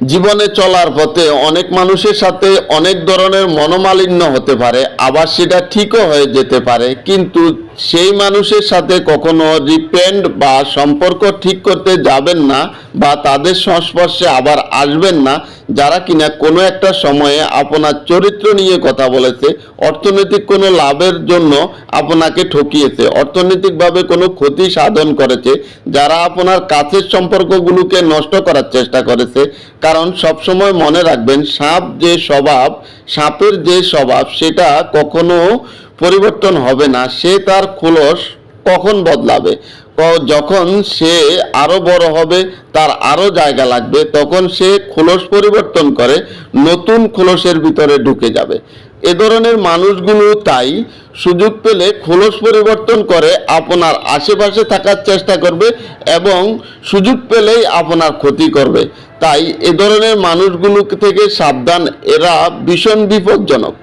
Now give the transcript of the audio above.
জীবনে চলার পথে অনেক মানুষের সাথে অনেক ধরনের মনোমালিন্য হতে পারে, আবার সেটা ঠিকও হয়ে যেতে পারে। কিন্তু সেই মানুষের সাথে কখনো রিপেন্ট বা সম্পর্ক ঠিক করতে যাবেন না, বা তাদের সংস্পর্শে আবার আসবেন না যারা কিনা কোনো একটা সময়ে আপনার চরিত্র নিয়ে কথা বলেছে, অর্থনৈতিক কোনো লাভের জন্য আপনাকে ঠকিয়েছে, অর্থনৈতিকভাবে কোনো ক্ষতি সাধন করেছে, যারা আপনার কাছের সম্পর্কগুলোকে নষ্ট করার চেষ্টা করেছে। কারণ সবসময় মনে রাখবেন, সাপের যে স্বভাব সেটা কখনো পরিবর্তন হবে না। সে তার খোলস কখন বদলাবে, যখন সে আরো বড় হবে, তার আরো জায়গা লাগবে, তখন সে খোলস পরিবর্তন করে নতুন খোলসের ভিতরে ঢুকে যাবে। এ ধরনের মানুষগুলো তাই সুযোগ পেলে খোলস পরিবর্তন করে আপনার আশেপাশে থাকার চেষ্টা করবে এবং সুযোগ পেলেই আপনার ক্ষতি করবে। তাই এ ধরনের মানুষগুলো থেকে সাবধান, এরা ভীষণ বিপজ্জনক।